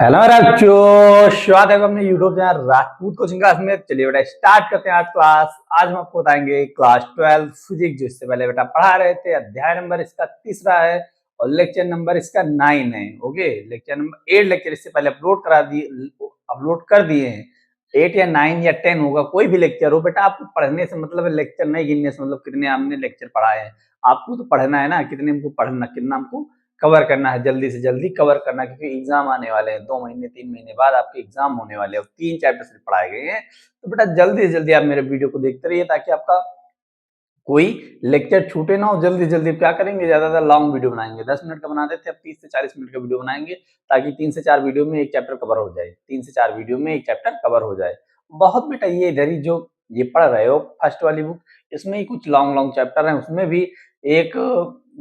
Hello बच्चों, स्वागत है अपने YouTube channel Rajput coaching class में। चलिए बेटा स्टार्ट करते हैं आज क्लास। आज हम आपको बताएंगे क्लास 12 फिजिक्स, जो इससे पहले बेटा पढ़ा रहे थे। अध्याय नंबर इसका तीसरा है और लेक्चर नंबर इसका 9 है। ओके, लेक्चर नंबर 8 लेक्चर इससे पहले अपलोड कर दिए हैं। 8 या 9 या 10 होगा, कोई भी लेक्चर हो बेटा। आपको पढ़ने से मतलब है, लेक्चर नहीं गिनने से मतलब कितने हमने लेक्चर पढ़ाए हैं। आपको तो पढ़ना है ना, कितने हमको पढ़ना, कितना हमको कवर करना है, जल्दी से जल्दी कवर करना, क्योंकि एग्जाम आने वाले हैं। 2 महीने 3 महीने बाद आपके एग्जाम होने वाले हैं। 3 चैप्टर सिर्फ पढ़ाए गए हैं, तो बेटा जल्दी से जल्दी आप मेरे वीडियो को देखते रहिए, ताकि आपका कोई लेक्चर छूटे ना हो। जल्दी जल्दी क्या करेंगे, ज्यादा लॉन्ग वीडियो बनाएंगे। 10 मिनट का बनाते थे, अब 30 से 40 मिनट का वीडियो बनाएंगे, ताकि 3 से 4 वीडियो में एक चैप्टर कवर हो जाए। 3 से 4 वीडियो में एक चैप्टर कवर हो जाए। बहुत बेटा ये इधर ही जो ये पढ़ रहे हो फर्स्ट वाली बुक, इसमें ही कुछ लॉन्ग लॉन्ग चैप्टर है। उसमें भी एक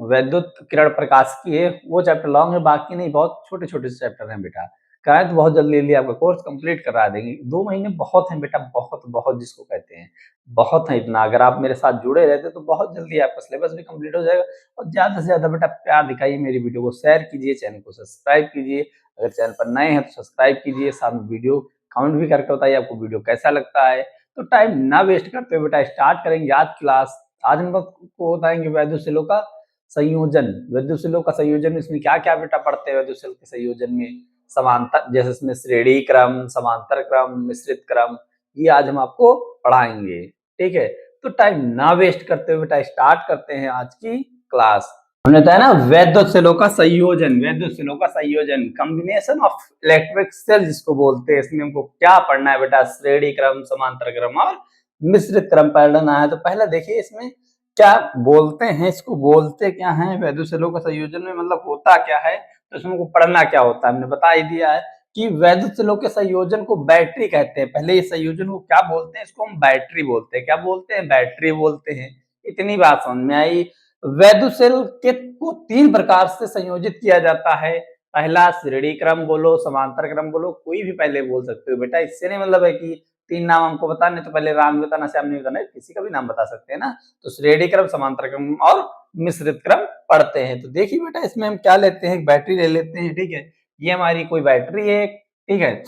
वैद्युत किरण प्रकाश की है, वो चैप्टर लॉन्ग है, बाकी नहीं, बहुत छोटे छोटे चैप्टर हैं बेटा। कहें तो बहुत जल्दी जल्दी आपका कोर्स कंप्लीट करा देंगे। 2 महीने बहुत हैं बेटा, बहुत बहुत जिसको कहते हैं, बहुत है इतना। अगर आप मेरे साथ जुड़े रहते तो बहुत जल्दी आपका सिलेबस भी कंप्लीट हो जाएगा। और ज्यादा से ज्यादा बेटा प्यार दिखाइए, मेरी वीडियो को शेयर कीजिए, चैनल को सब्सक्राइब कीजिए। अगर चैनल पर नए हैं तो सब्सक्राइब कीजिए, साथ में वीडियो कमेंट भी करके बताइए आपको वीडियो कैसा लगता है। तो टाइम ना वेस्ट करते हुए बेटा स्टार्ट करेंगे आज क्लास। आज हम आपको बताएंगे वैद्युत सेलों का संयोजन। वैद्युत सेलों का संयोजन, इसमें क्या क्या बेटा पढ़ते हैं वैद्युत सेल के संयोजन में। समांतर, जैसे इसमें श्रेणी क्रम, समांतर क्रम, मिश्रित क्रम, ये आज हम आपको पढ़ाएंगे। ठीक है, तो टाइम ना वेस्ट करते हुए बेटा स्टार्ट करते हैं आज की क्लास। हमने बताया ना वैद्युत सेलों का संयोजन, वैद्युत सेलों का संयोजन, कॉम्बिनेशन ऑफ इलेक्ट्रिक सेल जिसको बोलते हैं। इसमें हमको क्या पढ़ना है बेटा, श्रेणी क्रम, समांतर क्रम और मिश्रित क्रम पढ़ना है। तो पहले देखिए इसमें क्या बोलते हैं, इसको बोलते क्या है वैद्युत सेलों का संयोजन में, मतलब होता क्या है, तो इसमें हमको पढ़ना क्या होता है। हमने बता ही दिया है कि वैद्युत सेलों के संयोजन को बैटरी कहते हैं। पहले इस संयोजन को क्या बोलते हैं, इसको हम बैटरी बोलते हैं। क्या बोलते हैं, बैटरी बोलते हैं। इतनी बात समझ में आई। वैद्युत सेल के को 3 प्रकार से संयोजित किया जाता है। पहला श्रेणी क्रम बोलो, समांतर क्रम बोलो, कोई भी पहले बोल सकते हो बेटा। इससे नहीं मतलब है कि 3 नाम हमको बताने तो पहले राम बताना, श्याम नहीं बताना, किसी का भी नाम बता सकते हैं ना। तो श्रेणी क्रम, समांतर क्रम और मिश्रित क्रम पढ़ते हैं। तो देखिए बेटा इसमें हम क्या लेते हैं, बैटरी ले लेते हैं। ठीक है, ये हमारी कोई बैटरी है। ठीक है,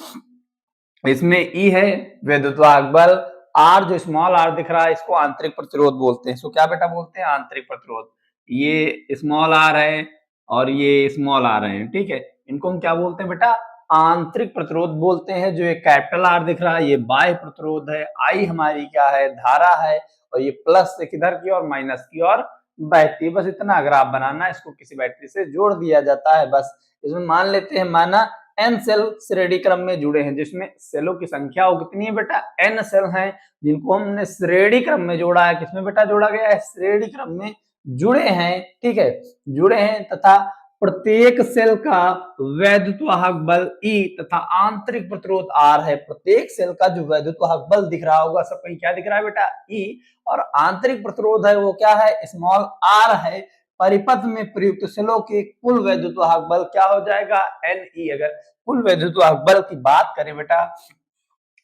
इसमें ई है वैद्युत वाहक बल। आर जो स्मॉल आर दिख रहा है, इसको आंतरिक प्रतिरोध बोलते हैं। इसको क्या बेटा बोलते हैं, आंतरिक प्रतिरोध। ये स्मॉल आर है और ये स्मॉल आर है। ठीक है, इनको हम क्या बोलते हैं बेटा, आंतरिक प्रतिरोध बोलते हैं। जो ये कैपिटल आर दिख रहा है, ये बाह्य प्रतिरोध है। आई हमारी क्या है, धारा है, और ये प्लस से किधर की और माइनस की और बहती है। बस इतना ग्राफ बनाना है, इसको किसी बैटरी से जोड़ दिया जाता है। बस इसमें मान लेते हैं, माना n सेल श्रेणी क्रम में जुड़े हैं, जिसमें सेलों की संख्या वो कितनी है बेटा, n सेल हैं, जिनको हमने श्रेणी क्रम में जोड़ा है। किसमें बेटा जोड़ा गया है, श्रेणी क्रम में जुड़े हैं। ठीक है, जुड़े हैं, तथा प्रत्येक सेल का वैद्युत वाहक बल E तथा आंतरिक प्रतिरोध R है। प्रत्येक सेल का जो वैद्युत वाहक बल दिख रहा होगा, सब कहीं क्या दिख रहा है बेटा, E, और आंतरिक प्रतिरोध है वो क्या है, स्मॉल r है। परिपथ में प्रयुक्त सेलों के कुल वैद्युत वाहक बल क्या हो जाएगा, Ne। अगर कुल वैद्युत वाहक बल की बात करें बेटा,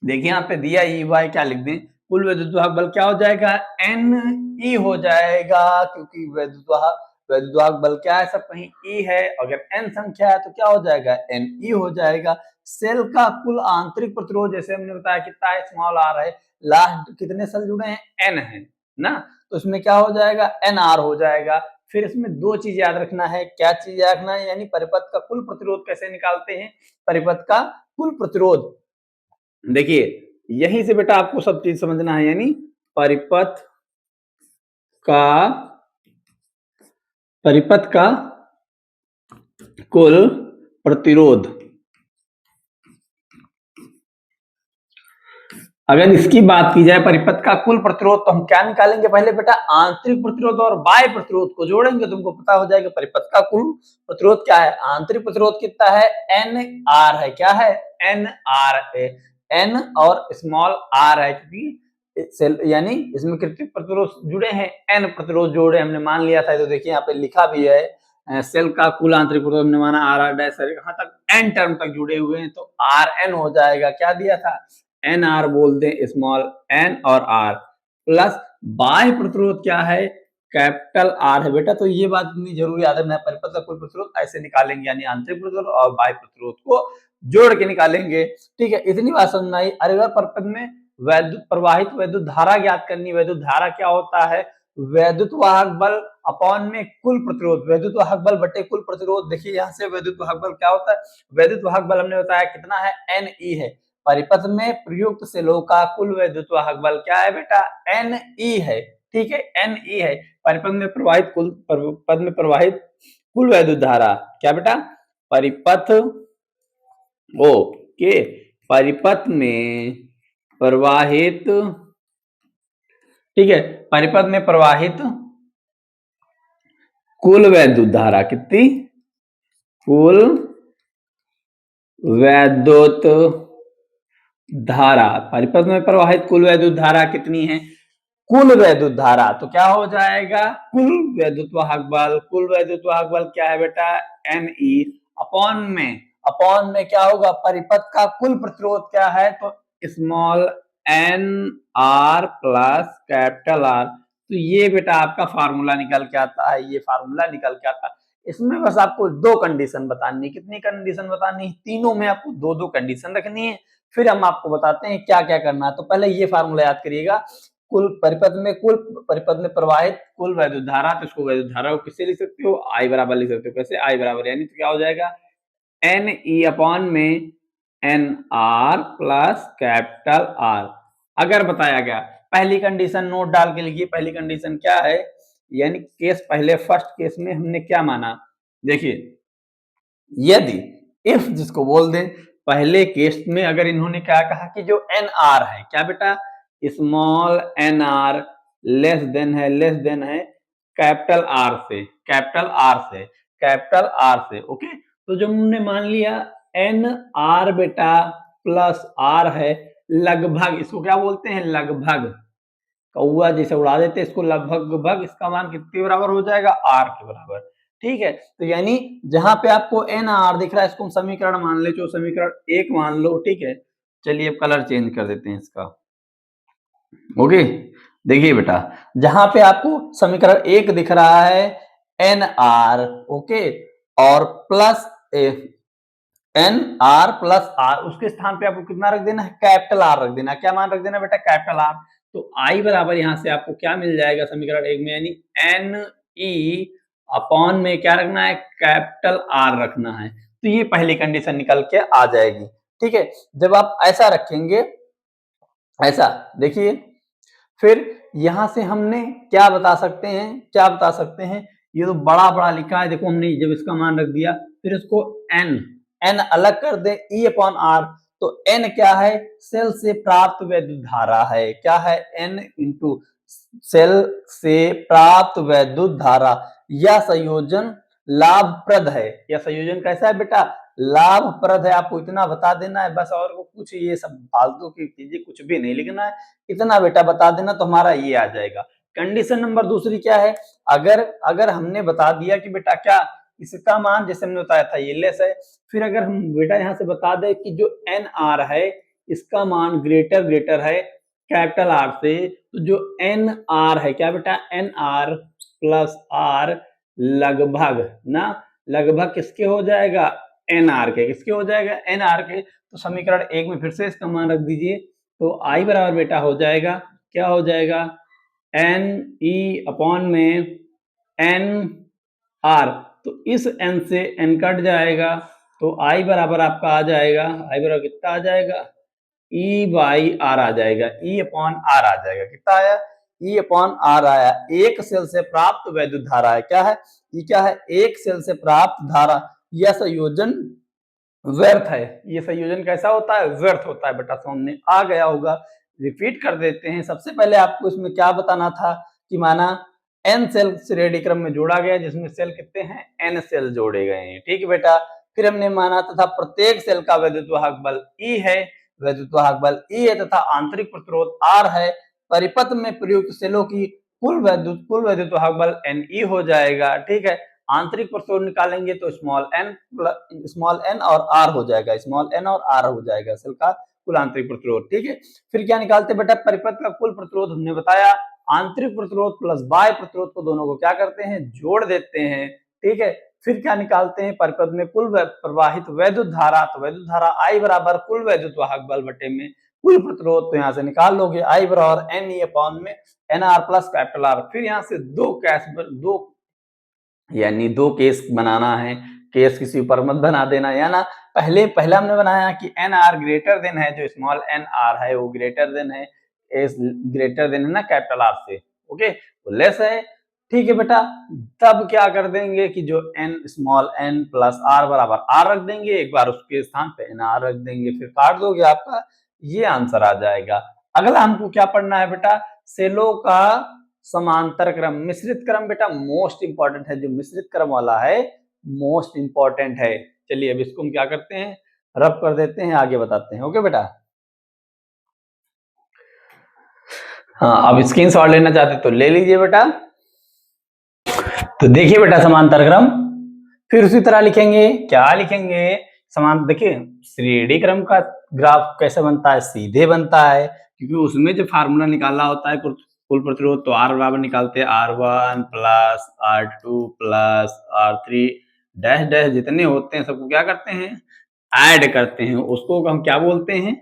देखिए यहाँ पे दिया E क्या लिख दें, कुल वैद्युत वाहक बल क्या हो जाएगा, Ne हो जाएगा, क्योंकि वैद्युत वाहक बल क्या है, सब कहीं E है। अगर n संख्या है तो क्या हो जाएगा, Ne हो जाएगा। सेल का कुल आंतरिक प्रतिरोध, जैसे हमने बताया कितना है, स्मॉल r है। लास्ट कितने सेल जुड़े हैं, n है ना, तो इसमें क्या हो जाएगा, Nr हो जाएगा। फिर इसमें 2 चीज याद रखना है। क्या चीज याद रखना है, यानी परिपथ का कुल प्रतिरोध कैसे निकालते हैं, परिपथ का कुल प्रतिरोध। देखिए यहीं से बेटा आपको सब चीज समझना है, यानी परिपथ का कुल प्रतिरोध। अगर इसकी बात की जाए परिपथ का कुल प्रतिरोध, तो हम क्या निकालेंगे, पहले बेटा आंतरिक प्रतिरोध और बाह्य प्रतिरोध को जोड़ेंगे, तुमको पता हो जाएगा परिपथ का कुल प्रतिरोध क्या है। आंतरिक प्रतिरोध कितना है, Nr है। क्या है, Nr है, N और स्मॉल r है, क्योंकि सेल यानी इसमें कितने प्रतिरोध जुड़े हैं, N प्रतिरोध जोड़े हमने मान लिया था। तो देखिए यहाँ पे लिखा भी है, सेल का कुल आंतरिक प्रतिरोध हमने माना R डैश, यहाँ तक N टर्म तक जुड़े हुए हैं, तो Rn हो जाएगा। क्या दिया था, NR बोल दें, स्मॉल n और r, प्लस बाह्य प्रतिरोध क्या है, कैपिटल R है बेटा। तो ये बात इतनी जरूरी याद है, परिपथ का कुल प्रतिरोध ऐसे निकालेंगे, यानी आंतरिक प्रतिरोध और बाह्य प्रतिरोध को जोड़ के निकालेंगे। ठीक है, इतनी बात समझ आई। अरे परिपथ में वैद्युत प्रवाहित वैद्युत धारा ज्ञात करनी। वैद्युत धारा क्या होता है? वैद्युत वाहक बल अपॉन में कुल प्रतिरोध, वैद्युत वाहक बल बटे कुल प्रतिरोध। देखिए यहाँ से वैद्युत वाहक बल क्या होता है? वैद्युत वाहक बल हमने बताया कितना है? NE है। परिपथ में प्रयुक्त सेलों का कुल वैद्युत वाहक बल क्या है बेटा? NE है। ठीक है, NE है। परिपथ में प्रवाहित कुल वैद्युत धारा क्या बेटा? परिपथ के परिपथ में प्रवाहित, ठीक है, परिपथ में प्रवाहित कुल वैद्युत धारा कितनी? कुल वैद्युत धारा, परिपथ में प्रवाहित कुल वैद्युत धारा कितनी है? कुल वैद्युत धारा। तो क्या हो जाएगा? कुल वैद्युत वाहक बल। कुल वैद्युत वाहक बल क्या है बेटा? NE अपॉन में क्या होगा? परिपथ का कुल प्रतिरोध क्या है? तो small nr plus capital R। तो ये बेटा आपका फार्मूला निकल के आता है, ये फार्मूला निकल के आता है। इसमें बस आपको दो कंडीशन बतानी है। कितनी कंडीशन बतानी है? तीनों में आपको दो दो कंडीशन रखनी है। फिर हम आपको बताते हैं क्या क्या करना है। तो पहले ये फार्मूला याद करिएगा, कुल परिपथ में प्रवाहित कुल वैद्युत धारा। तो इसको वैद्युत धारा को किससे लिख सकते हो? I बराबर लिख सकते हो। कैसे? I बराबर, यानी तो क्या हो जाएगा? NE अपॉन में NR प्लस कैपिटल R। अगर बताया गया, पहली कंडीशन नोट डाल के लिखिए। पहली कंडीशन क्या है? यानी केस पहले फर्स्ट केस में हमने क्या माना? देखिए, यदि इफ जिसको बोल दे, पहले केस में अगर इन्होंने क्या कहा कि जो NR है, क्या बेटा? स्मॉल NR लेस देन है कैपिटल R से। ओके, तो जब हमने मान लिया NR बेटा प्लस R है, लगभग, इसको क्या बोलते हैं? लगभग, कौआ जैसे उड़ा देते इसको, लगभग इसका मान कितने बराबर हो जाएगा? R के बराबर। ठीक है, तो यानी जहां पे आपको NR दिख रहा है, इसको हम समीकरण मान ले, जो समीकरण 1 मान लो। ठीक है, चलिए अब कलर चेंज कर देते हैं इसका। ओके, देखिए बेटा, जहां पे आपको समीकरण 1 दिख रहा है NR, ओके, और प्लस NR प्लस R, उसके स्थान पे आपको कितना रख देना है? कैपिटल R रख देना। क्या मान रख देना बेटा? Capital R। तो I बराबर यहां से आपको क्या मिल जाएगा समीकरण 1 में? यानी NE अपॉन में क्या रखना है? कैपिटल R रखना है। तो ये पहली कंडीशन निकल के आ जाएगी। ठीक है, जब आप ऐसा रखेंगे, ऐसा देखिए, फिर यहां से हमने क्या बता सकते हैं? ये तो बड़ा बड़ा लिखा है, देखो हमने जब इसका मान रख दिया, फिर इसको n अलग कर दे, E अपॉन R। तो n क्या है? सेल से प्राप्त वैद्युत धारा है। क्या है? n इंटू सेल से प्राप्त वैद्युत धारा। यह संयोजन लाभप्रद है। यह संयोजन कैसा है बेटा? लाभप्रद है। आपको इतना बता देना है बस, और कुछ ये सब फालतू की चीजें कुछ भी नहीं लिखना है, इतना बेटा बता देना तो हमारा ये आ जाएगा। कंडीशन नंबर दूसरी क्या है? अगर हमने बता दिया कि बेटा क्या इसका मान, जैसे हमने बताया था ये लेस है, फिर अगर हम बेटा यहाँ से बता दें कि जो NR है इसका मान ग्रेटर है कैपिटल R से, तो जो NR है क्या बेटा? NR प्लस R लगभग ना, लगभग किसके हो जाएगा? NR के। किसके हो जाएगा? NR के। तो समीकरण 1 में फिर से इसका मान रख दीजिए। तो I बराबर बेटा हो जाएगा, क्या हो जाएगा? NE अपॉन में NR। तो इस N से N कट जाएगा, तो I बराबर आपका आ जाएगा, I बराबर कितना आ जाएगा? E बाई R आ जाएगा, E अपॉन R आ जाएगा। कितना आया? E अपॉन R आया। एक सेल से प्राप्त वैद्युत धारा है। क्या है? ये क्या है? एक सेल से प्राप्त धारा। यह संयोजन व्यर्थ है। ये संयोजन कैसा होता है? व्यर्थ होता है बेटा, सामने आ गया होगा। रिपीट कर देते हैं। सबसे पहले आपको इसमें क्या बताना था कि माना n सेल श्रेणी क्रम में जोड़ा गया, जिसमें सेल कितने हैं? n सेल जोड़े गए हैं। ठीक है बेटा, फिर हमने माना तथा प्रत्येक सेल का वैद्युत वाहक बल E है, वैद्युत वाहक बल E है तथा आंतरिक प्रतिरोध R है। परिपथ में प्रयुक्त सेलों की कुल वैद्युत वाहक बल NE हो जाएगा। ठीक है, आंतरिक प्रतिरोध निकालेंगे तो स्मॉल n और R हो जाएगा, स्मॉल n और R हो जाएगा सेल का कुल आंतरिक प्रतिरोध। ठीक है, फिर क्या निकालते बेटा? परिपथ का कुल प्रतिरोध हमने बताया, आंतरिक प्रतिरोध प्लस बाह्य प्रतिरोध को दोनों को क्या करते हैं? जोड़ देते हैं। ठीक है, फिर क्या निकालते हैं, परिपथ में कुल प्रवाहित वैद्युत धारा, तो वैद्युत धारा I बराबर कुल वैद्युत वाहक बल बटे में कुल प्रतिरोध, तो यहाँ से निकाल लोगे I बराबर NE अपॉन में NR प्लस कैपिटल R। फिर यहाँ से दो केस बनाना है, केस किसी ऊपर मत बना देना, या ना पहला हमने बनाया कि NR ग्रेटर देन है, जो स्मॉल NR है वो ग्रेटर देन है, एस ग्रेटर देन है ना कैपिटल R से, ओके, तो लेस है, ठीक है बेटा। तब क्या कर देंगे कि जो n small n plus r बराबर r रख देंगे, एक बार उसके स्थान पे NR रख देंगे, फिर काट दोगे, आपका ये आंसर आ जाएगा। अगला हमको क्या पढ़ना है बेटा, सेलो का समांतर क्रम, मिश्रित क्रम बेटा मोस्ट इंपॉर्टेंट है, जो मिश्रित क्रम वाला है मोस्ट इंपॉर्टेंट है। चलिए अब इसको हम क्या करते हैं, रब कर देते हैं, आगे बताते हैं, ओके बेटा। हाँ, अब स्क्रीनशॉट लेना चाहते तो ले लीजिए बेटा। तो देखिए बेटा समांतर क्रम, फिर उसी तरह लिखेंगे, क्या लिखेंगे, समान, देखिए श्रेणी क्रम का ग्राफ कैसे बनता है, सीधे बनता है, क्योंकि उसमें जो फार्मूला निकालना होता है कुल प्रतिरोध, तो R बराबर निकालते हैं R1 plus R2 plus R3 dash dash जितने होते हैं सबको क्या करते हैं, ऐड करते हैं, उसको हम क्या बोलते हैं,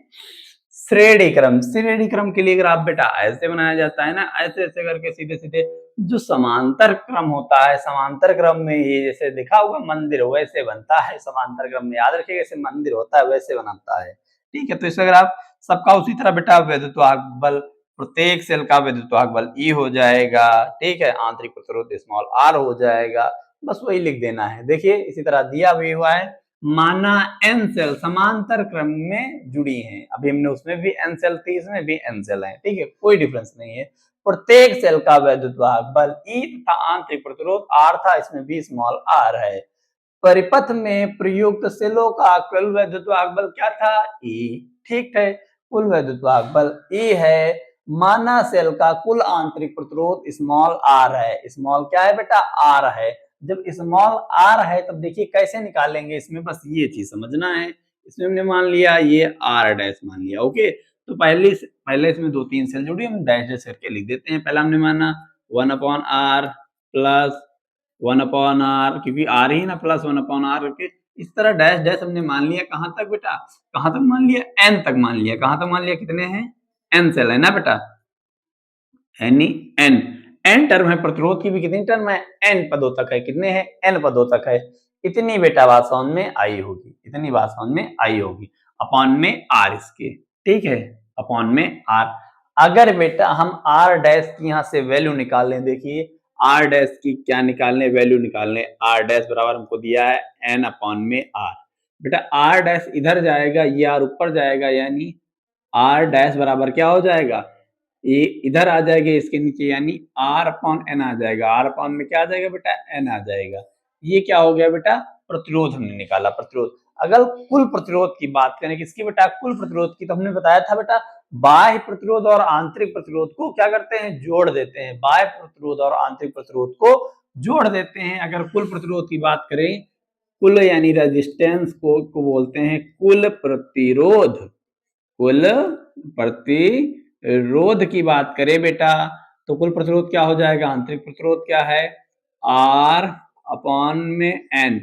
श्रेणी क्रम। श्रेणी क्रम के लिए ग्राफ बेटा ऐसे बनाया जाता है ना, ऐसे ऐसे करके सीधे सीधे। जो समांतर क्रम होता है, समांतर क्रम में ये जैसे दिखा हुआ मंदिर वैसे बनता है, समांतर क्रम में याद रखिएगा, जैसे मंदिर होता है वैसे बनाता है, ठीक है। तो इसका ग्राफ सबका उसी तरह बेटा वैद्युत वाहक बल, प्रत्येक सेल का वैद्युत वाहक बल E हो जाएगा, ठीक है, आंतरिक प्रतिरोध स्मॉल r हो जाएगा, बस वही लिख देना है। देखिए इसी तरह दिया भी हुआ है, माना n सेल समांतर क्रम में जुड़ी हैं, अभी हमने उसमें भी n सेल थी, इसमें भी n सेल है, ठीक है, कोई डिफरेंस नहीं है। प्रत्येक सेल का वैद्युत वाहक बल E तथा आंतरिक प्रतिरोध R था, इसमें भी स्मॉल r है। परिपथ में प्रयुक्त सेलों का कुल वैद्युत वाहक बल क्या था, E, ठीक है, कुल वैद्युत वाहक बल E है। माना सेल का कुल आंतरिक प्रतिरोध स्मॉल r है, स्मॉल क्या है बेटा, r है। जब स्मॉल r है तब देखिए कैसे निकालेंगे, इसमें बस ये चीज समझना है। इसमें हमने मान लिया ये r डैश मान लिया, ओके। तो पहले इसमें 2-3 सेल जुड़ी, हम डैश डैश करके लिख देते हैं। पहला हमने माना 1/r प्लस 1/r, क्योंकि r ही ना, प्लस 1/r करके इस तरह डैश डैश हमने मान लिया। कहां तक बेटा, कहां तक मान लिया, n तक मान लिया। कहां तक मान लिया, कितने हैं, n सेल है ना बेटा, n टर्म है, प्रतिरोध की भी कितनी टर्म है, n पदों तक है, कितने हैं, n पदों तक है। इतनी बेटा बात समझ में आई होगी, इतनी बात समझ में आई होगी। अपॉन में r इसके, ठीक है, अपॉन में r। अगर बेटा हम r डैश की यहाँ से वैल्यू निकाल लें, देखिए r डैश की क्या निकालने, वैल्यू निकालने, r डैश बराबर हमको दिया है n अपॉन में r। बेटा r डैश इधर जाएगा, ये r ऊपर जाएगा, यानी r डैश बराबर क्या हो जाएगा, ये इधर आ जाएगा इसके नीचे, यानी r अपॉन n आ जाएगा। r अपॉन में क्या आ जाएगा बेटा, n आ जाएगा। ये क्या हो गया बेटा, प्रतिरोध हमने निकाला, प्रतिरोध। अगर कुल प्रतिरोध की बात करें, किसकी बेटा, कुल प्रतिरोध की, तो हमने बताया था बेटा बाह्य प्रतिरोध और आंतरिक प्रतिरोध को क्या करते हैं, जोड़ देते हैं। बाह्य प्रतिरोध और आंतरिक प्रतिरोध को जोड़ देते हैं। अगर कुल प्रतिरोध की बात करें, कुल यानी रेजिस्टेंस को बोलते हैं कुल प्रतिरोध। कुल प्रतिरोध की बात करें बेटा, तो कुल प्रतिरोध क्या हो जाएगा, आंतरिक प्रतिरोध क्या है, R अपॉन में N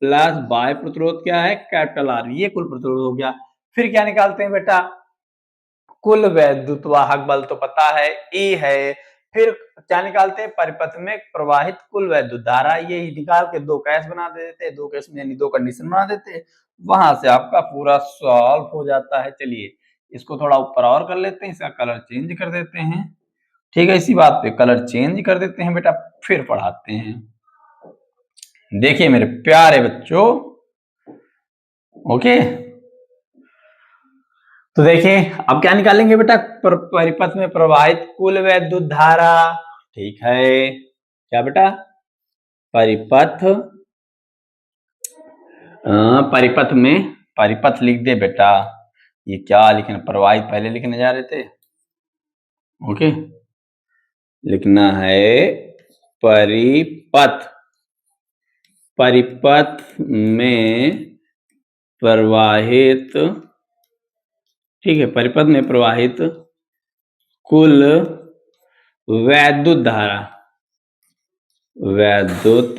प्लस बाह्य प्रतिरोध क्या है, कैपिटल R, ये कुल प्रतिरोध हो गया। फिर क्या निकालते हैं बेटा, कुल वैद्युत वाहक बल तो पता है E है। फिर क्या निकालते हैं, परिपथ में प्रवाहित कुल वैद्युत धारा, ये निकाल के दो केस बना देते, दो केस में यानी दो कंडीशन बना देते, वहां से आपका पूरा सॉल्व हो जाता है। चलिए इसको थोड़ा ऊपर और कर लेते हैं, इसका कलर चेंज कर देते हैं, ठीक है, इसी बात पे कलर चेंज कर देते हैं बेटा, फिर पढ़ाते हैं। देखिए मेरे प्यारे बच्चों, ओके, तो देखिए अब क्या निकालेंगे बेटा, परिपथ में प्रवाहित कुल वैद्युत धारा, ठीक है, क्या बेटा, परिपथ, परिपथ में, परिपथ लिख दे बेटा, ये क्या लिखना, प्रवाहित पहले लिखने जा रहे थे, ओके, लिखना है परिपथ, परिपथ में प्रवाहित, ठीक है, परिपथ में प्रवाहित कुल वैद्युत धारा, वैद्युत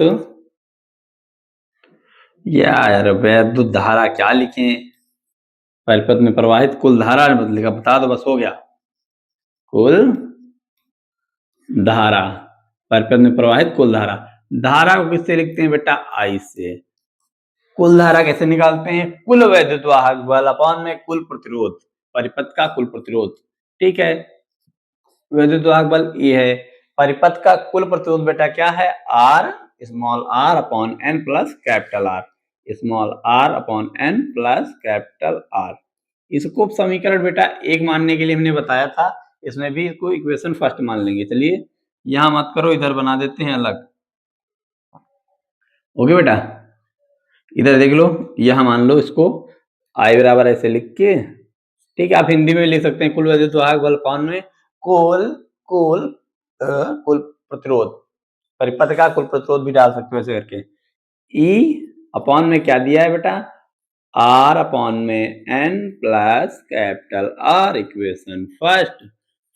यार वैद्युत धारा क्या लिखे, परिपथ में प्रवाहित कुल धारा मत लिखा, बता दो बस हो गया। कुल धारा, परिपथ में प्रवाहित कुल धारा, धारा को किससे लिखते हैं बेटा, आई से। कुल धारा कैसे निकालते हैं, कुल वैद्युत वाहक बल अपॉन में कुल प्रतिरोध, परिपथ का कुल प्रतिरोध। ठीक है, वैद्युत वाहक बल ये है, परिपथ का कुल प्रतिरोध बेटा क्या है, r small r upon n plus capital R, small r upon n plus capital R. इसको समीकरण बेटा एक मानने के लिए हमने बताया था, इसमें भी इसको इक्वेशन फर्स्ट मान लेंगे। चलिए यहां मत करो, इधर बना देते हैं अलग। ओके बेटा, इधर देख लो, यहां मान लो इसको आई बराबर ऐसे लिख के, ठीक है, आप हिंदी में लिख सकते हैं कुल वैद्युत वाहक बल अपॉन में कुल कुल कुल प्रतिरोध, परिपथ का कुल प्रतिरोध भी डाल सकते हो ऐसे करके। ई अपॉन में क्या दिया है बेटा, आर अपॉन में n plus capital R, equation first.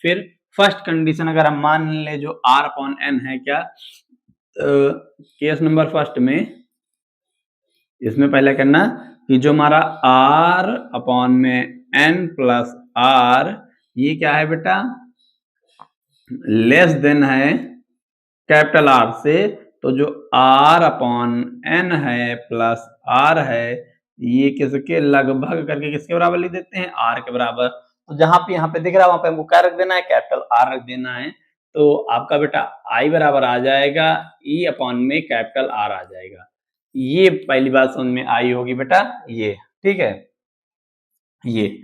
फिर फर्स्ट कंडीशन अगर हम मान ले जो आर अपॉन एन है, क्या केस नंबर फर्स्ट में इसमें पहले करना कि जो हमारा आर अपॉन में एन प्लस आर, ये क्या है बेटा, लेस देन है कैपिटल आर से, तो जो आर अपॉन एन है प्लस आर है, ये किसके लगभग करके किसके बराबर लिख देते हैं, आर के बराबर। तो जहां पे यहाँ पे दिख रहा है वहां पे हमको क्या रख देना है, कैपिटल आर रख देना है। तो आपका बेटा आई बराबर आ जाएगा ई अपॉन में कैपिटल आर आ जाएगा। ये पहली बात समझ में आई होगी बेटा, ये ठीक है। ये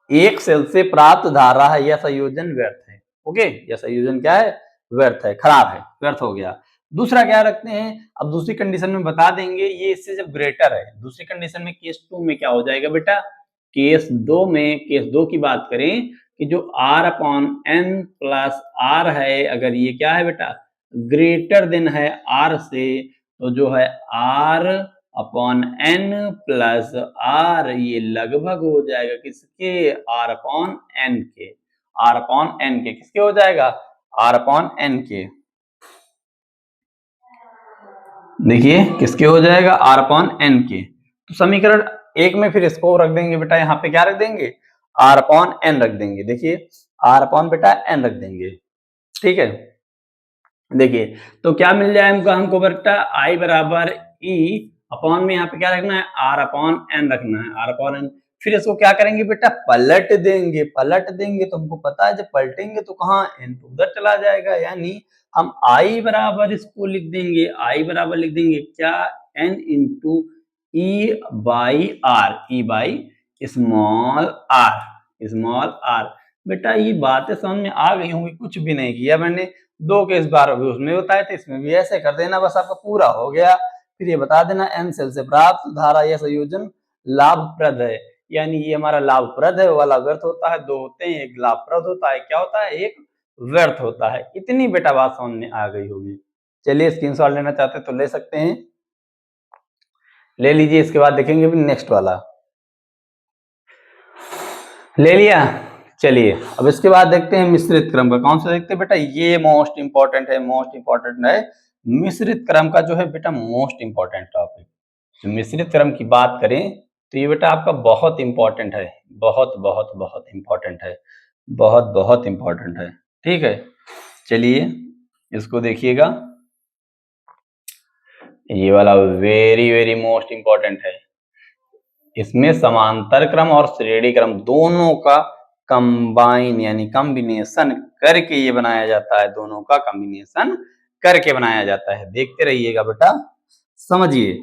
एक सेल से प्राप्त धारा है, यह संयोजन व्यर्थ है। ओके, यह संयोजन क्या है, व्यर्थ है, खराब है, व्यर्थ हो गया। दूसरा क्या रखते हैं, अब दूसरी कंडीशन में बता देंगे, ये इससे जब ग्रेटर है, दूसरी कंडीशन में केस 2 में क्या हो जाएगा बेटा, केस 2 में, केस 2 की बात करें कि जो r upon n plus R है, अगर ये क्या है बेटा, ग्रेटर देन है r से, तो जो है r upon n plus R, ये लगभग हो जाएगा किसके, आर अपॉन एन के, आर अपॉन एन के किसके हो जाएगा, आर अपॉन एन के। देखिए किसके हो जाएगा, आर अपॉन एन के। तो समीकरण एक में फिर इसको रख देंगे बेटा, यहाँ पे क्या रख देंगे, आर अपॉन एन रख देंगे। देखिए आर अपॉन बेटा एन रख देंगे, ठीक है। देखिए तो क्या मिल जाएगा हमको बेटा, आई बराबर ई अपॉन में यहाँ पे क्या रखना है, आर अपॉन एन रखना है, आर अपॉन एन। फिर इसको क्या करेंगे बेटा, पलट देंगे, पलट देंगे तो हमको पता है जब पलटेंगे तो कहाँ, एन तो उधर चला जाएगा, यानी हम आई बराबर इसको लिख देंगे, आई बराबर लिख देंगे क्या, N into E by R, E by small r, small r. बेटा ये बातें समझ में आ गई होंगी, कुछ भी नहीं किया मैंने, दो केस बार भी उसमें बताए थे, इसमें भी ऐसे कर देना, बस आपका पूरा हो गया। फिर ये बता देना एन सेल से प्राप्त धारा यह संयोजन लाभप्रद है, यानी ये हमारा लाभप्रद है, वाला व्यर्थ होता है। दो होते हैं, एक लाभप्रद होता है, क्या होता है, एक व्यर्थ होता है। इतनी बेटा बात समझ में आ गई होगी। चलिए स्क्रीनशॉट लेना चाहते तो ले सकते हैं, ले लीजिए। इसके बाद देखेंगे नेक्स्ट वाला, ले लिया। चलिए अब इसके बाद देखते हैं मिश्रित क्रम का, कौन सा देखते हैं बेटा, ये मोस्ट इंपॉर्टेंट है, मोस्ट इंपॉर्टेंट है। मिश्रित क्रम का जो है बेटा मोस्ट इंपॉर्टेंट टॉपिक। तो मिश्रित क्रम की बात करें तो ये बेटा आपका बहुत इंपॉर्टेंट है, बहुत बहुत बहुत इंपॉर्टेंट है, बहुत बहुत इंपॉर्टेंट है, ठीक है। चलिए इसको देखिएगा, ये वाला वेरी वेरी मोस्ट इंपॉर्टेंट है। इसमें समांतर क्रम और श्रेणी क्रम दोनों का कंबाइन यानी कॉम्बिनेशन करके ये बनाया जाता है, दोनों का कॉम्बिनेशन करके बनाया जाता है। देखते रहिएगा बेटा, समझिए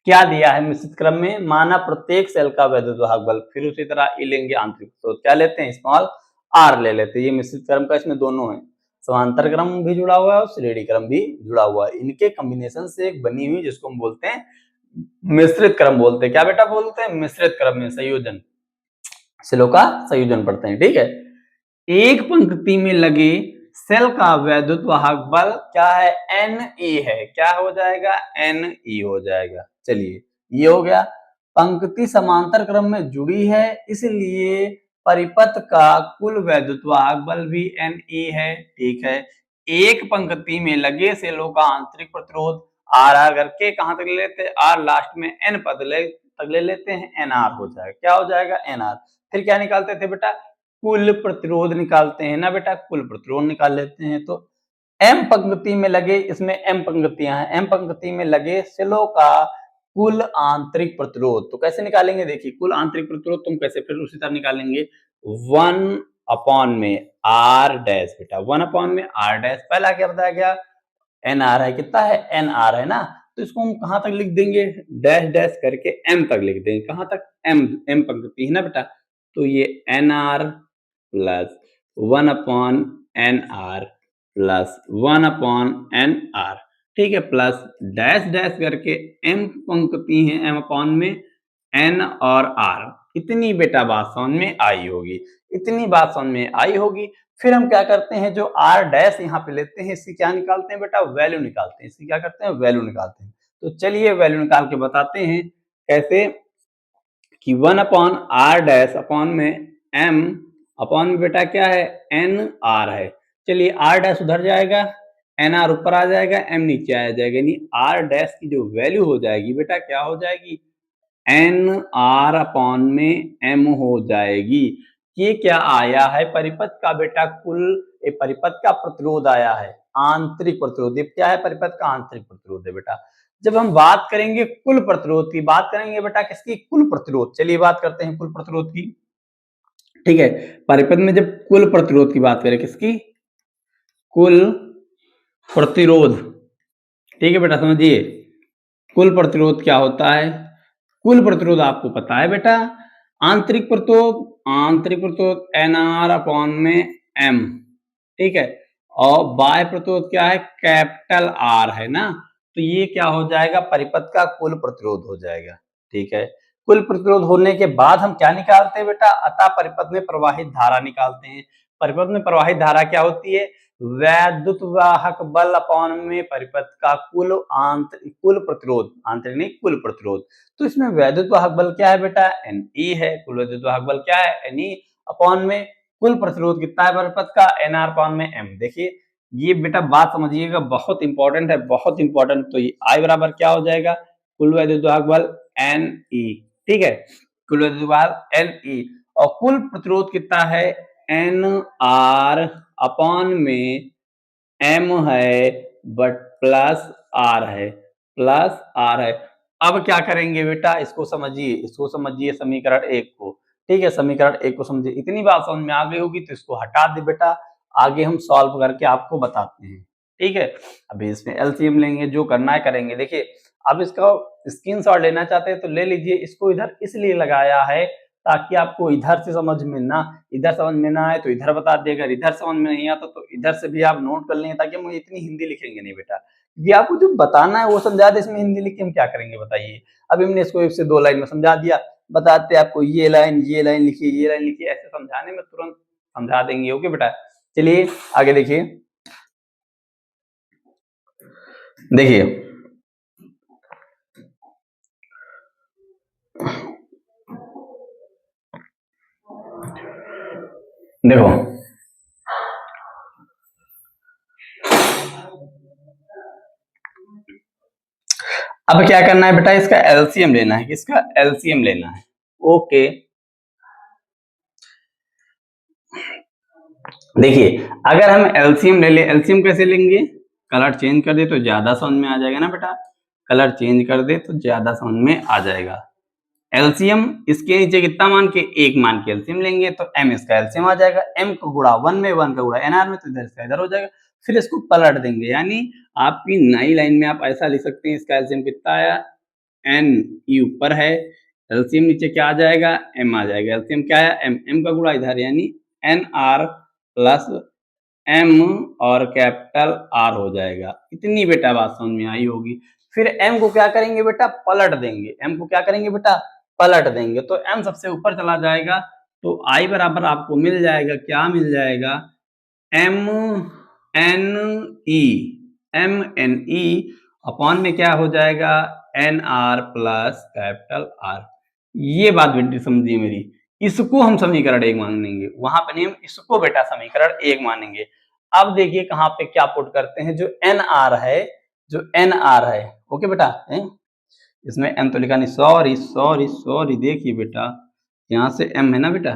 क्या दिया है मिश्रित क्रम में, माना प्रत्येक सेल का वैद्युत वाहक बल, फिर उसी तरह ई लेंगे आंतरिक, तो क्या लेते हैं, स्मॉल आर ले लेते हैं। ये मिश्रित क्रम का, इसमें दोनों है, समांतर क्रम भी जुड़ा हुआ है और श्रेणी क्रम भी जुड़ा हुआ है, इनके कॉम्बिनेशन से एक बनी हुई, जिसको हम बोलते हैं मिश्रित क्रम बोलते हैं। क्या बेटा बोलते हैं, मिश्रित क्रम में संयोजन, सेलों का संयोजन पढ़ते हैं, ठीक है। एक पंक्ति में लगे सेल का वैद्युत वाहक बल क्या है, एन ई है, क्या हो जाएगा, एन ई हो जाएगा। चलिए ये हो गया। पंक्ति समांतर क्रम में जुड़ी है, इसलिए परिपथ का कुल वैद्युत वाहक बल भी एन ई है, ठीक है। एक पंक्ति में लगे सेलों का आंतरिक प्रतिरोध, आर आर करके कहां तक ले लेते हैं, आर लास्ट में एन पद तक ले लेते हैं, एन आर हो जाएगा। क्या हो जाएगा, एन आर। फिर क्या निकालते थे बेटा, कुल प्रतिरोध निकालते हैं ना बेटा, कुल प्रतिरोध निकाल लेते हैं। तो एम पंक्ति में लगे, इसमें एम पंक्तियां हैं, एम पंक्ति में लगे सेलों का कुल आंतरिक प्रतिरोध तो कैसे निकालेंगे, देखिए कुल आंतरिक प्रतिरोध तुम कैसे फिर उसी तरह निकालेंगे, 1 में आर डैश बेटा, 1 में आर डैश। पहला क्या बताया गया, एन आर है, कितना है, एन आर है ना, तो इसको हम कहां तक लिख देंगे, डैश डैश करके एम तक लिख देंगे, कहां तक, एम पंक्ति है ना बेटा। तो ये N R plus 1/NR plus 1/NR, ठीक है, प्लस डैश डैश करके एम पंक्ति है, एम अपॉन में एन और आर। इतनी बेटा बात समझ में आई होगी, इतनी बात समझ में आई होगी। फिर हम क्या करते हैं, जो आर डैश यहाँ पे लेते हैं, इसकी क्या निकालते हैं बेटा, वैल्यू निकालते हैं, इसकी क्या करते हैं, वैल्यू निकालते हैं। तो चलिए वैल्यू निकाल के बताते हैं कैसे, कि 1/R डैश अपॉन में एम अपॉन में बेटा क्या है, एन आर है। चलिए आर डैश उधर जाएगा, एन आर ऊपर आ जाएगा, एम नीचे आ जाएगा, यानी आर डैश की जो वैल्यू हो जाएगी बेटा क्या हो जाएगी, एन आर अपॉन में एम हो जाएगी। ये क्या आया है, परिपथ का बेटा कुल, परिपथ का प्रतिरोध आया है, आंतरिक प्रतिरोध। ये क्या है, परिपथ का आंतरिक प्रतिरोध है बेटा। जब हम बात करेंगे कुल प्रतिरोध की, बात करेंगे बेटा किसकी, कुल प्रतिरोध। चलिए बात करते हैं कुल प्रतिरोध की, ठीक है। परिपथ में जब कुल प्रतिरोध की बात करें, किसकी, कुल प्रतिरोध, ठीक है बेटा, समझिए कुल प्रतिरोध क्या होता है। कुल प्रतिरोध आपको पता है बेटा, आंतरिक प्रतिरोध एन आर अपॉन में एम, ठीक है, और बाह्य प्रतिरोध क्या है, कैपिटल आर है ना। तो ये क्या हो जाएगा, परिपथ का कुल प्रतिरोध हो जाएगा, ठीक है। कुल प्रतिरोध होने के बाद हम क्या निकालते हैं बेटा, अतः परिपथ में प्रवाहित धारा निकालते हैं। परिपथ में प्रवाहित धारा क्या होती है, वैद्युत वाहक बल अपॉन में परिपथ का कुल प्रतिरोध, आंतरिक नहीं कुल प्रतिरोध। तो इसमें वैद्युत वाहक बल क्या है बेटा, NE है, कुल वैद्युत वाहक बल क्या है, NE अपॉन में कुल प्रतिरोध कितना है परिपथ का, NR अपॉन में M। देखिए ये बेटा बात समझिएगा, बहुत इंपॉर्टेंट है, बहुत इंपॉर्टेंट। तो ये I बराबर क्या हो जाएगा, कुल वैद्युत वाहक बल NE, ठीक है, कुल वैद्युत वाहक NE, और कुल प्रतिरोध कितना है, NR अपॉन में M है बट प्लस R है, प्लस R है। अब क्या करेंगे बेटा, इसको समझिए समीकरण 1 को, ठीक है, समीकरण 1 को समझिए। इतनी बात समझ में आ गई होगी तो इसको हटा दे बेटा, आगे हम सॉल्व करके आपको बताते हैं, ठीक है। अभी इसमें एलसीएम लेंगे, जो करना है करेंगे। देखिए अब इसका स्क्रीनशॉट लेना चाहते हैं तो ले लीजिए, इसको इधर इसलिए लगाया है ताकि आपको इधर से समझ में ना, इधर समझ में ना आए तो इधर बता दिए, अगर इधर समझ में नहीं आता तो इधर से भी आप नोट कर लेंगे, ताकि हम इतनी हिंदी लिखेंगे नहीं बेटा, ये आपको जो बताना है वो समझा दे, इसमें हिंदी लिख के हम क्या करेंगे बताइए। अभी हमने इसको 1 से 2 लाइन में समझा दिया, बताते आपको ये लाइन लिखिए, ये लाइन लिखिए, ऐसे समझाने में तुरंत समझा देंगे। ओके बेटा, चलिए आगे देखिए, देखिए देखो अब क्या करना है बेटा, इसका एलसीएम लेना है, किसका एलसीएम लेना है। ओके देखिए अगर हम एलसीएम ले ले, एलसीएम कैसे लेंगे, कलर चेंज कर दे तो ज्यादा समझ में आ जाएगा ना बेटा, कलर चेंज कर दे तो ज्यादा समझ में आ जाएगा। एलसीएम इसके नीचे कितना मान के, 1 मान के एलसीएम लेंगे तो एम इसका एलसीएम आ जाएगा, एम का गुणा 1 में, 1 का गुणा एनआर में, तो इधर इसका इधर हो जाएगा। फिर इसको पलट देंगे, यानी आपकी नई लाइन में आप ऐसा लिख सकते हैं, इसका एलसीएम कितना आया, एन ई ऊपर है, एलसीएम नीचे क्या आ जाएगा, एम आ जाएगा। एलसीएम क्या है, एम, एम का गुणा इधर, यानी एन आर प्लस एम और कैपिटल आर हो जाएगा। इतनी बेटा बात समझ में आई होगी। फिर एम को क्या करेंगे बेटा, पलट देंगे, एम को क्या करेंगे बेटा, पलट देंगे, तो एम सबसे ऊपर चला जाएगा, तो आई बराबर आपको मिल जाएगा, क्या मिल जाएगा, एम एन ई अपॉन में क्या हो जाएगा, N R plus capital R. ये बात बेटी समझिए मेरी, इसको हम समीकरण 1 मानेंगे, वहां पे नहीं, हम इसको बेटा समीकरण 1 मानेंगे। अब देखिए कहां पे क्या पुट करते हैं, जो एन आर है, जो एन आर है, ओके बेटा, इसमें एम तो लिखा नहीं, सॉरी सॉरी सॉरी, देखिए बेटा यहाँ से एम है ना बेटा,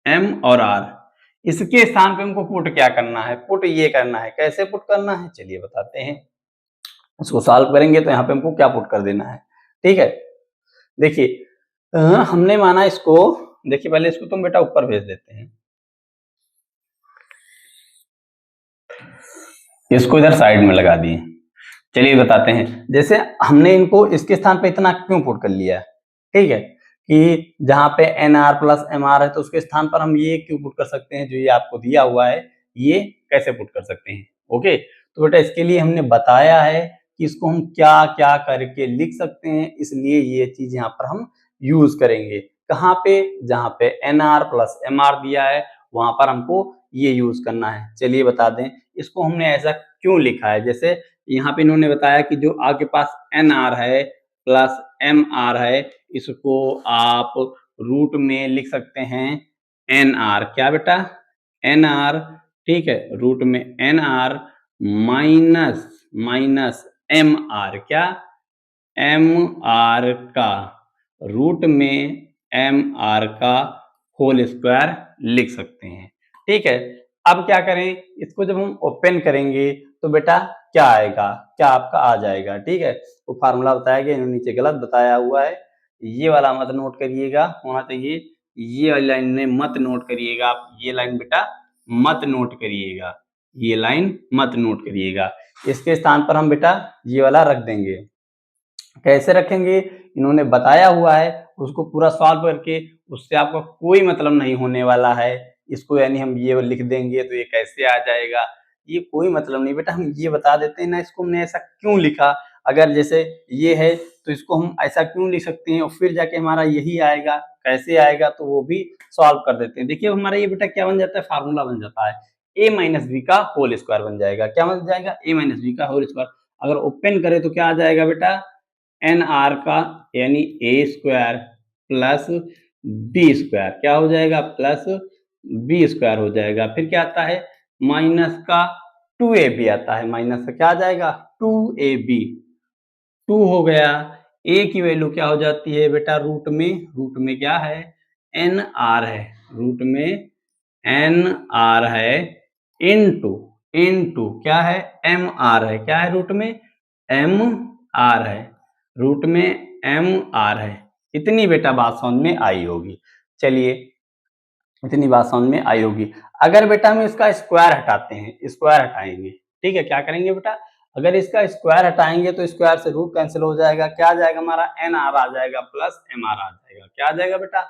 एम और आर, इसके स्थान पे हमको पुट क्या करना है, पुट ये करना है। कैसे पुट करना है चलिए बताते हैं। उसको सॉल्व करेंगे तो यहाँ पे हमको क्या पुट कर देना है, ठीक है। देखिए हमने माना इसको, देखिए पहले इसको तुम बेटा ऊपर भेज देते हैं, इसको इधर साइड में लगा दिए। चलिए बताते हैं, जैसे हमने इनको इसके स्थान पे इतना क्यों पुट कर लिया, ठीक है, कि जहां पे N R plus M R है तो उसके स्थान पर हम ये क्यों पुट कर सकते हैं, जो ये आपको दिया हुआ है ये कैसे पुट कर सकते हैं। ओके, तो बेटा इसके लिए हमने बताया है कि इसको हम क्या क्या करके लिख सकते हैं, इसलिए ये चीज यहाँ पर हम यूज करेंगे। कहाँ पे, जहां पे N R plus M R दिया है वहां पर हमको ये यूज करना है। चलिए बता दें इसको हमने ऐसा क्यों लिखा है। जैसे यहाँ पे इन्होंने बताया कि जो आपके पास एन आर है प्लस एम आर है, इसको आप रूट में लिख सकते हैं एन आर, क्या बेटा, एन आर, ठीक है, रूट में N R minus minus M R, क्या, एम आर का रूट में एम आर का होल स्क्वायर लिख सकते हैं, ठीक है। अब क्या करें, इसको जब हम ओपन करेंगे तो बेटा क्या आएगा, क्या आपका आ जाएगा, ठीक है। वो फार्मूला बताया गया, इन्होंने नीचे गलत बताया हुआ है, ये वाला मत नोट करिएगा, होना चाहिए ये वाली लाइन में मत नोट करिएगा आप, ये लाइन बेटा मत नोट करिएगा, ये लाइन मत नोट करिएगा। इसके स्थान पर हम बेटा ये वाला रख देंगे। कैसे रखेंगे, इन्होंने बताया हुआ है, उसको पूरा सॉल्व करके, उससे आपका कोई मतलब नहीं होने वाला है। इसको यानी हम ये लिख देंगे तो ये कैसे आ जाएगा, ये कोई मतलब नहीं बेटा, हम ये बता देते हैं ना इसको हमने ऐसा क्यों लिखा। अगर जैसे ये है तो इसको हम ऐसा क्यों लिख सकते हैं और फिर जाके हमारा यही आएगा, कैसे आएगा तो वो भी सॉल्व कर देते हैं। देखिए हमारा ये बेटा क्या बन जाता है, फार्मूला बन जाता है, ए माइनस बी का होल स्क्वायर बन जाएगा। क्या बन जाएगा, ए माइनस बी का होल स्क्वायर। अगर ओपन करें तो क्या आ जाएगा बेटा, एन आर का यानी ए स्क्वायर प्लस बी स्क्वायर, क्या हो जाएगा, प्लस बी स्क्वायर हो जाएगा। फिर क्या आता है, माइनस का 2ab आता है, माइनस का क्या आ जाएगा, 2ab, 2 हो गया। a की वैल्यू क्या हो जाती है बेटा, रूट में क्या है, एन आर है, रूट में एन आर है, इनटू इनटू क्या है, एम आर है, क्या है, रूट में एम आर है, रूट में एम आर है। इतनी बेटा बात समझ में आई होगी। चलिए इतनी बात समझ में आई होगी। अगर बेटा हम इसका स्क्वायर हटाते हैं, स्क्वायर हटाएंगे, ठीक है, क्या करेंगे बेटा, अगर इसका स्क्वायर हटाएंगे तो स्क्वायर से रूट कैंसिल हो जाएगा, क्या आ जाएगा हमारा, एन आर आ जाएगा प्लस एम आर आ जाएगा, क्या आ जाएगा बेटा,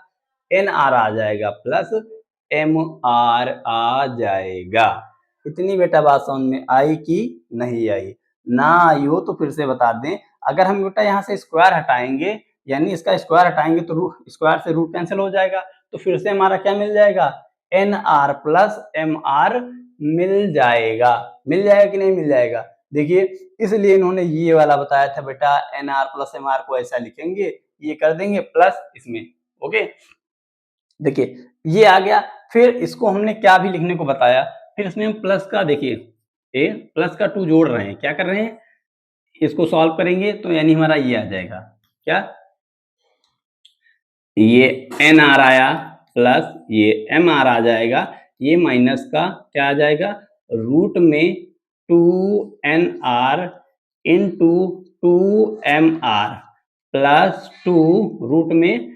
एन आर आ जाएगा प्लस एम आर आ जाएगा। इतनी बेटा बात समझ में आई कि नहीं आई, ना आई हो तो फिर से बता दें। अगर हम बेटा यहाँ से स्क्वायर हटाएंगे, यानी इसका स्क्वायर हटाएंगे तो स्क्वायर से रूट कैंसिल हो जाएगा, तो फिर से हमारा क्या मिल जाएगा, N R plus M R मिल जाएगा। मिल जाएगा कि नहीं मिल जाएगा, देखिए इसलिए इन्होंने ये वाला बताया था बेटा, N R plus M R को ऐसा लिखेंगे, ये कर देंगे प्लस इसमें, ओके। देखिए ये आ गया, फिर इसको हमने क्या भी लिखने को बताया, फिर इसमें हम प्लस का, देखिए ए प्लस का 2 जोड़ रहे हैं, क्या कर रहे हैं, इसको सॉल्व करेंगे तो यानी हमारा ये आ जाएगा, क्या, ये एन आर आया प्लस ये एम आर आ जाएगा, ये माइनस का क्या आ जाएगा, रूट में 2nr into 2mr plus 2 root में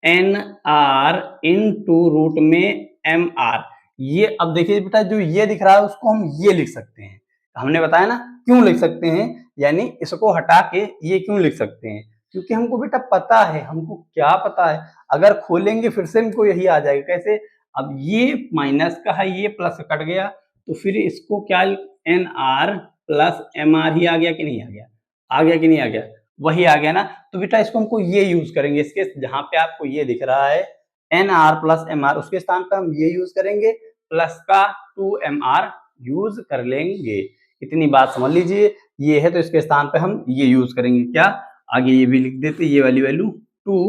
nr इंटू रूट में mr। ये अब देखिए बेटा जो ये दिख रहा है उसको हम ये लिख सकते हैं, हमने बताया ना क्यों लिख सकते हैं, यानी इसको हटा के ये क्यों लिख सकते हैं, क्योंकि हमको बेटा पता है, हमको क्या पता है, अगर खोलेंगे फिर से हमको यही आ जाएगा। कैसे, अब ये माइनस का है, ये प्लस कट गया, तो फिर इसको क्या, N R plus M R ही आ गया कि नहीं आ गया, आ गया कि नहीं आ गया, वही आ गया ना। तो बेटा इसको हमको ये यूज करेंगे, इसके जहां पे आपको ये दिख रहा है N R plus M R, उसके स्थान पर हम ये यूज करेंगे, प्लस का 2mr यूज कर लेंगे। इतनी बात समझ लीजिए, ये है तो इसके स्थान पे हम ये यूज करेंगे, क्या, आगे ये भी लिख देते, ये वाली वैल्यू 2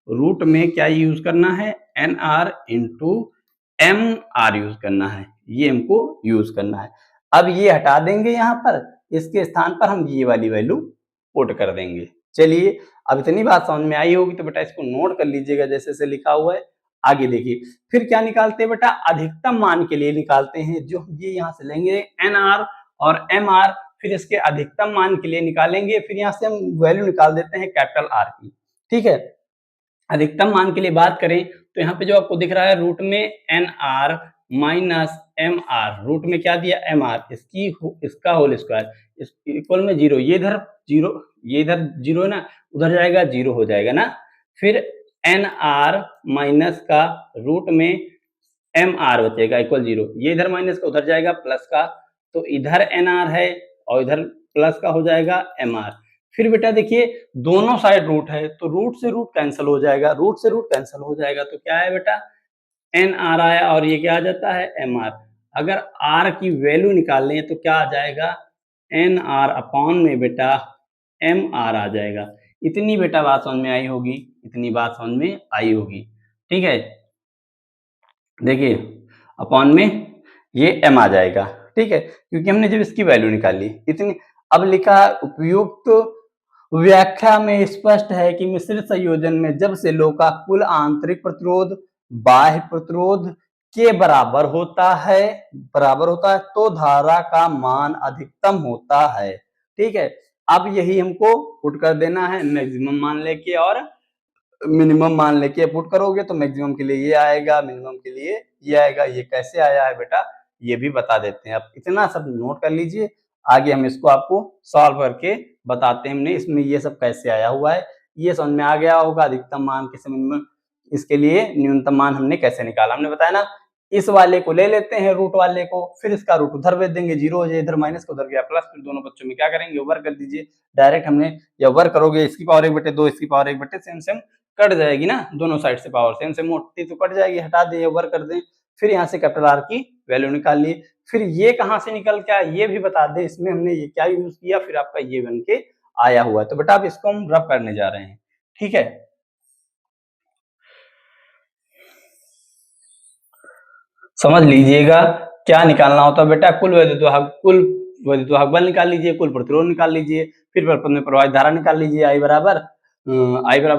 रूट में क्या यूज करना है, N R into M R use करना है, ये हमको यूज करना है। अब ये हटा देंगे यहाँ पर, इसके स्थान पर हम ये वाली वैल्यू पुट कर देंगे। चलिए, अब इतनी बात समझ में आई होगी तो बेटा इसको नोट कर लीजिएगा जैसे जैसे लिखा हुआ है। आगे देखिए, फिर क्या निकालते हैं बेटा, अधिकतम मान के लिए निकालते हैं, जो ये यहाँ से लेंगे NR और MR, फिर इसके अधिकतम मान के लिए निकालेंगे, फिर यहाँ से हम वैल्यू निकाल देते हैं कैपिटल R की। ठीक है, अधिकतम मान के लिए बात करें तो यहाँ पे जो आपको दिख रहा है रूट में NR माइनस MR, रूट में क्या दिया MR, इसका होल स्क्वायर, इक्वल में 0, ये इधर 0, ये इधर 0 है ना, उधर जाएगा 0 हो जाएगा ना। फिर NR माइनस का रूट में MR बचेगा इक्वल 0, ये इधर माइनस का उधर जाएगा प्लस का, तो इधर NR है और इधर प्लस का हो जाएगा MR। फिर बेटा देखिए दोनों साइड रूट है तो रूट से रूट कैंसिल हो जाएगा, रूट से रूट कैंसिल हो जाएगा तो क्या है बेटा NR आया और ये क्या आ जाता है MR। अगर R की वैल्यू निकालें तो क्या आ जाएगा NR अपॉन में बेटा MR आ जाएगा। इतनी बेटा बात समझ में आई होगी, इतनी बात समझ में आई होगी। ठीक है, देखिए अपॉन में ये M आ जाएगा। ठीक है, क्योंकि हमने जब इसकी वैल्यू निकाली इतनी, अब लिखा उपयुक्त व्याख्या में स्पष्ट है कि मिश्रित संयोजन में जब सेलों का कुल आंतरिक प्रतिरोध बाह्य प्रतिरोध के बराबर होता है तो धारा का मान अधिकतम होता है। ठीक है, अब यही हमको पुट कर देना है, मैक्सिमम मान लेके और मिनिमम मान लेके पुट करोगे तो मैक्सिमम के लिए ये आएगा, मिनिमम के लिए ये आएगा। ये कैसे आया है बेटा ये भी बता देते हैं। अब इतना सब नोट कर लीजिए, आगे हम इसको आपको सॉल्व करके बताते हैं हमने इसमें ये सब कैसे आया हुआ है। ये समझ में आ गया होगा, अधिकतम मान कैसे मिनिमम, इसके लिए न्यूनतम मान हमने कैसे निकाला, हमने बताया ना। इस वाले को ले लेते हैं रूट वाले को, फिर इसका रूट उधर भेज देंगे, 0 हो जाए, इधर माइनस का उधर गया प्लस, फिर दोनों बच्चों में क्या करेंगे ओवर कर दीजिए डायरेक्ट। हमने या ओवर करोगे इसकी पावर 1/2 इसकी पावर 1/2 सेम सेम कट जाएगी ना, दोनों साइड से पावर सेम सेम मोटी तो कट जाएगी, हटा दें ओवर कर दें। फिर यहाँ से कैपिटल R की वैल्यू निकाल लिए, फिर ये कहाँ से निकल के आया ये भी बता दें, इसमें हमने ये क्या यूज किया, फिर आपका ये बन के आया हुआ है। तो बेटा अब इसको हम रब करने जा रहे हैं। ठीक है, समझ लीजिएगा क्या निकालना होता है बेटा, कुल वैद्युत वाहक बल निकाल लीजिए, कुल प्रतिरोध निकाल लीजिए, फिर परपथ में प्रवाहित धारा निकाल लीजिए। आई बराबर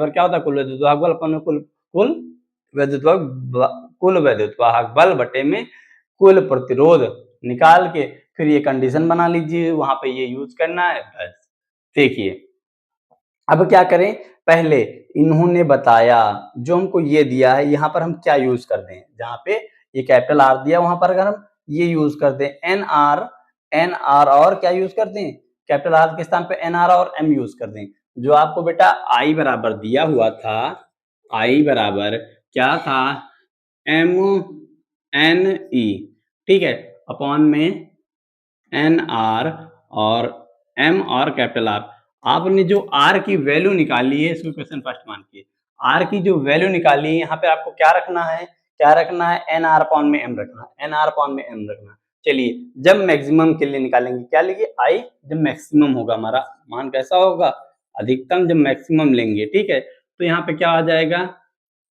क्या होता है कुल वैद्युत वाहक बल अपन में कुल वैद्युत वाहक बल बटे में कुल प्रतिरोध निकाल के फिर ये कंडीशन बना लीजिए, वहां पे ये यूज करना है। बस देखिए अब क्या करें, पहले इन्होंने बताया जो हमको ये दिया है यहाँ पर हम क्या यूज कर दें, जहाँ पे ये कैपिटल R दिया वहां पर अगर हम ये यूज कर दें NR और क्या यूज कर दें, कैपिटल R के स्थान पे NR और M यूज कर दें। जो आपको बेटा I बराबर दिया हुआ था, I बराबर क्या था MNE, ठीक है, अपॉन में NR और M और कैपिटल R। आपने जो R की वैल्यू निकाली है, इसको क्वेश्चन फर्स्ट मान के R की जो वैल्यू निकाली है यहाँ पे आपको क्या रखना है, NR अपॉन में M रखना है, NR अपॉन में M रखना है। चलिए जब मैक्सिमम के लिए निकालेंगे क्या लेंगे I, जब मैक्सिमम होगा हमारा मान कैसा होगा अधिकतम, जब मैक्सिमम लेंगे। ठीक है, तो यहाँ पे क्या आ जाएगा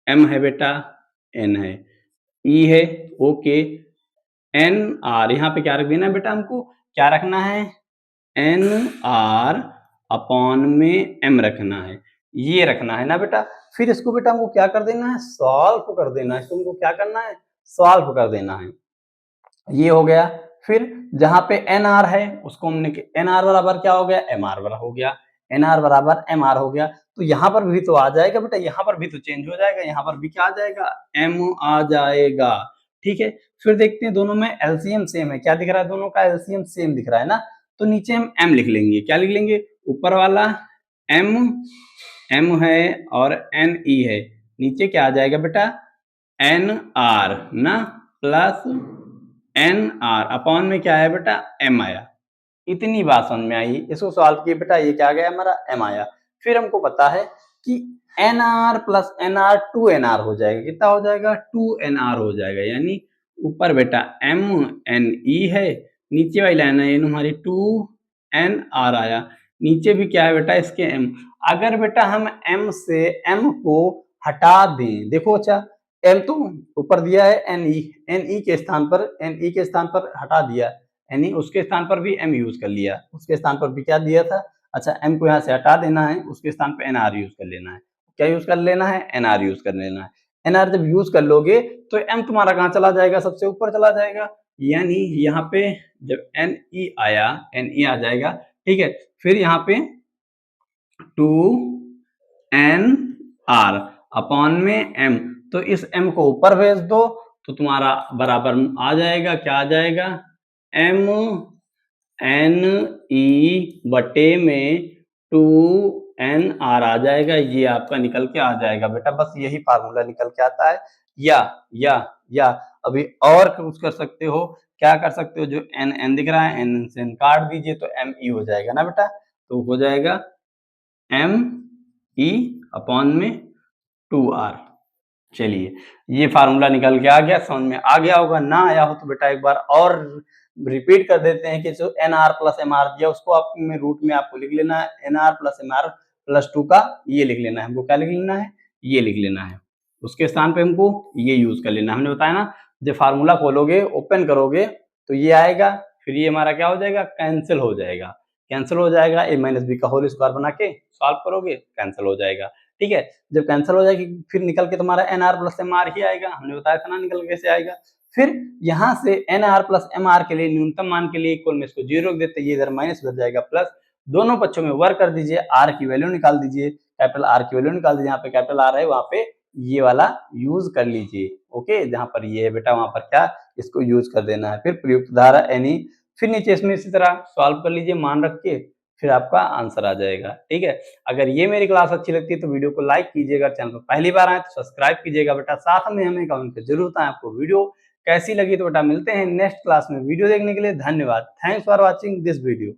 M है बेटा, N है, E है, ओके, NR यहाँ पे क्या रख देना है बेटा, हमको क्या रखना है NR अपॉन में M रखना है, ये रखना है ना बेटा। फिर इसको बेटा हमको क्या कर देना है, सॉल्व कर देना है, इसको हमको क्या करना है सॉल्व कर देना है। ये हो गया, फिर जहां पे NR है उसको हमने NR बराबर क्या हो गया MR बराबर हो गया, NR बराबर MR हो गया, तो यहाँ पर भी तो आ जाएगा बेटा, यहाँ पर भी तो चेंज हो जाएगा, यहाँ पर भी क्या आ जाएगा M आ जाएगा। ठीक है, फिर देखते हैं दोनों में एलसीएम सेम है, क्या दिख रहा है दोनों का एलसीएम सेम दिख रहा है ना, तो नीचे हम M लिख लेंगे, क्या लिख लेंगे, ऊपर वाला M है और NE है, नीचे क्या आ जाएगा बेटा NR ना प्लस NR अपॉन में क्या है बेटा M आया। इतनी बात समझ में आई, इसको सॉल्व किए बेटा ये क्या आ गया हमारा M आया। फिर हमको पता है कि NR प्लस NR 2NR हो जाएगा, कितना हो जाएगा 2NR हो जाएगा, यानी ऊपर बेटा MNE है, नीचे वाली लाइन है हमारी 2NR आया, नीचे भी क्या है बेटा इसके M। अगर बेटा हम M से M को हटा दें, देखो अच्छा M तो ऊपर दिया है NE के स्थान पर हटा दिया यानी उसके स्थान पर भी m यूज कर लिया, उसके स्थान पर भी क्या दिया था, अच्छा m को यहाँ से हटा देना है, उसके स्थान पर nr यूज कर लेना है। क्या यूज कर लेना है, nr यूज कर लेना है। nr जब यूज कर लोगे तो m तुम्हारा कहाँ चला जाएगा, सबसे ऊपर चला जाएगा, यानी यहाँ पे जब ne आया, ne आ जाएगा, ठीक है। फिर यहाँ पे 2nr अपॉन में m, तो इस m को ऊपर भेज दो तो तुम्हारा बराबर आ जाएगा, क्या आ जाएगा, m ne बटे में 2nr आ जाएगा, ये आपका निकल के आ जाएगा बेटा, बस यही फार्मूला निकल के आता है। या अभी और कुछ कर सकते हो, क्या कर सकते हो, जो n दिख रहा है n से काट दीजिए तो me हो जाएगा ना बेटा, तो हो जाएगा me अपॉन में 2r। चलिए ये फार्मूला निकल के आ गया, समझ में आ गया होगा, ना आया हो तो बेटा एक बार और रिपीट कर देते हैं कि जो nr प्लस mr दिया उसको आप में रूट में आपको लिख लेना है, nr प्लस mr प्लस 2 का ये लिख लेना है, हमको क्या लिख लेना है, ये लिख लेना है, उसके स्थान पे हमको ये यूज कर लेना है। हमने बताया ना, जब फार्मूला खोलोगे ओपन करोगे तो ये आएगा, फिर ये हमारा क्या हो जाएगा, कैंसिल हो जाएगा, कैंसिल हो जाएगा, a माइनस बी का होल स्क्वायर बना के सॉल्व करोगे कैंसिल हो जाएगा, ठीक है। जब कैंसिल हो जाएगी फिर निकल के तुम्हारा nr प्लस mr ही आएगा, हमने बताया था ना निकल के कैसे आएगा। फिर यहाँ से nr प्लस mr के लिए न्यूनतम मान के लिए इक्वल में इसको 0 रख देते, ये इधर माइनस हो जाएगा प्लस, दोनों पक्षों में वर्क कर दीजिए, r की वैल्यू निकाल दीजिए, कैपिटल R की वैल्यू निकाल दीजिए, यहाँ पे कैपिटल R है वहाँ पे ये वाला यूज कर लीजिए, ओके, जहाँ पर ये है बेटा वहां पर क्या इसको यूज कर देना है। फिर प्रयुक्त धारा एनी, फिर नीचे इसमें इसी तरह सॉल्व कर लीजिए मान रख के, फिर आपका आंसर आ जाएगा, ठीक है। अगर ये मेरी क्लास अच्छी लगती है तो वीडियो को लाइक कीजिएगा, चैनल पर पहली बार आए तो सब्सक्राइब कीजिएगा बेटा, साथ में हमें कमेंट कर जरूर बताएं आपको वीडियो कैसी लगी। तो बेटा मिलते हैं नेक्स्ट क्लास में, वीडियो देखने के लिए धन्यवाद, thanks for watching this video.